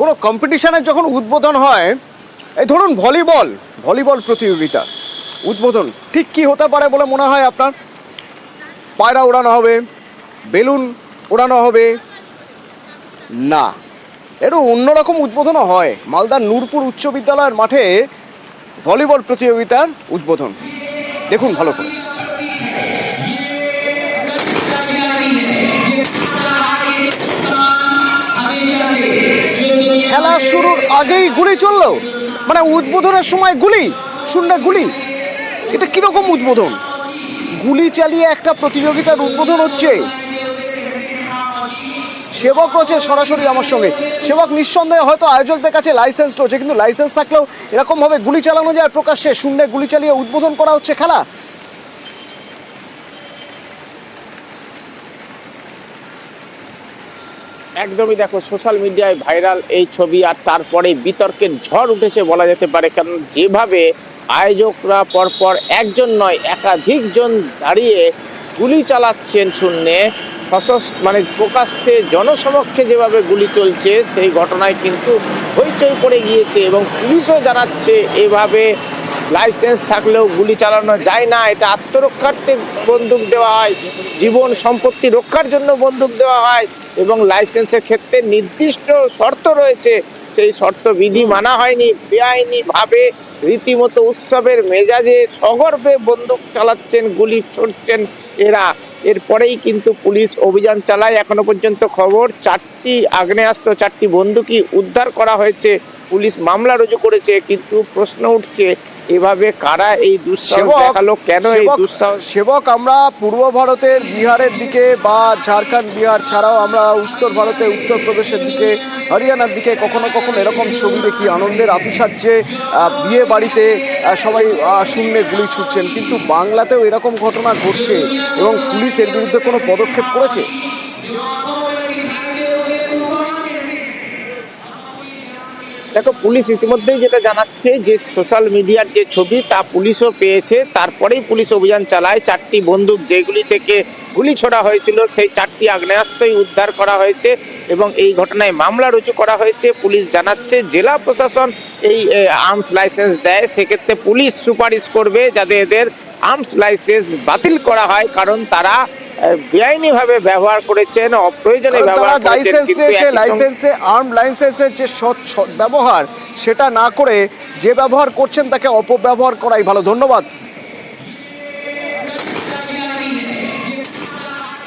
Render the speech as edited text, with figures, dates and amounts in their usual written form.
কোনো কম্পিটিশনের যখন উদ্বোধন হয়, এই ধরুন ভলিবল প্রতিযোগিতা উদ্বোধন ঠিক কি হতে পারে বলে মনে হয় আপনার? পায়রা ওড়ানো হবে, বেলুন ওড়ানো হবে? না, একটু অন্যরকম উদ্বোধনও হয়। মালদার নূরপুর উচ্চ বিদ্যালয়ের মাঠে ভলিবল প্রতিযোগিতার উদ্বোধন দেখুন ভালো করে। খেলা শুরুর আগেই গুলি চললো, মানে উদ্বোধনের সময় গুলি, শূন্য গুলি। এটা কিরকম উদ্বোধন? গুলি চালিয়ে একটা প্রতিযোগিতার উদ্বোধন হচ্ছে। সেবক রয়েছে সরাসরি আমার সঙ্গে। সেবক, নিঃসন্দেহে হয়তো আয়োজকদের কাছে লাইসেন্স রয়েছে, কিন্তু লাইসেন্স থাকলেও এরকমভাবে গুলি চালানো যায় প্রকাশ্যে? শূন্যে গুলি চালিয়ে উদ্বোধন করা হচ্ছে খেলা। একদমই, দেখো সোশ্যাল মিডিয়ায় ভাইরাল এই ছবি, আর তারপরে বিতর্কের ঝড় উঠেছে বলা যেতে পারে। কারণ যেভাবে আয়োজকরা পরপর একজন নয় একাধিক জন দাঁড়িয়ে গুলি চালাচ্ছেন শূন্যে, মানে প্রকাশ্যে জনসমক্ষে যেভাবে গুলি চলছে, সেই ঘটনায় কিন্তু হইচই পড়ে গিয়েছে। এবং পুলিশও জানাচ্ছে এভাবে লাইসেন্স থাকলেও গুলি চালানো যায় না, এটা আত্মরক্ষার্থে বন্দুক দেওয়া হয়, জীবন সম্পত্তি রক্ষার জন্য বন্দুক দেওয়া হয়। এবং লাইসেন্সের ক্ষেত্রে নির্দিষ্ট শর্ত রয়েছে, সেই শর্ত বিধি মানা হয়নি। বেআইনি ভাবে রীতিমতো উৎসবের মেজাজে সগর্বে বন্দুক চালাচ্ছেন, গুলি ছুটছেন এরা। এরপরেই কিন্তু পুলিশ অভিযান চালায়। এখনো পর্যন্ত খবর 4টি আগ্নেয়াস্ত্র, 4টি বন্দুকই উদ্ধার করা হয়েছে। পুলিশ মামলা রুজু করেছে, কিন্তু প্রশ্ন উঠছে এভাবে কারা এই দুঃসাহস দেখালো, কেন এই দুঃসাহস? সেবক, আমরা পূর্ব ভারতের বিহারের দিকে বা ঝাড়খণ্ড বিহার ছাড়াও আমরা উত্তর ভারতে উত্তরপ্রদেশের দিকে, হরিয়ানার দিকে কখনো কখনো এরকম ছবি দেখি, আনন্দের আতিশায্যে বিয়ে বাড়িতে সবাই শূন্যে গুলি ছুটছেন। কিন্তু বাংলাতেও এরকম ঘটনা ঘটছে এবং পুলিশ এর বিরুদ্ধে কোনো পদক্ষেপ করেছে? দেখো, পুলিশ ইতিমধ্যেই যেটা জানাচ্ছে যে সোশ্যাল মিডিয়ার যে ছবি তা পুলিশও পেয়েছে, তারপরেই পুলিশ অভিযান চালায়। 4টি বন্দুক যেগুলি থেকে গুলি ছোড়া হয়েছিল, সেই 4টি আগ্নেয়াস্ত্রই উদ্ধার করা হয়েছে এবং এই ঘটনায় মামলা রুজু করা হয়েছে। পুলিশ জানাচ্ছে জেলা প্রশাসন এই আর্মস লাইসেন্স দেয়, সেক্ষেত্রে পুলিশ সুপারিশ করবে যাতে এদের আর্মস লাইসেন্স বাতিল করা হয়, কারণ তারা বেআইনি ভাবে ব্যবহার করেছেন, অপ্রয়োজনে ব্যবহার করেছেন। লাইসেন্সে আর্ম লাইসেন্সের যে ব্যবহার, সেটা না করে যে ব্যবহার করছেন তাকে অপব্যবহার করাই ভালো। ধন্যবাদ।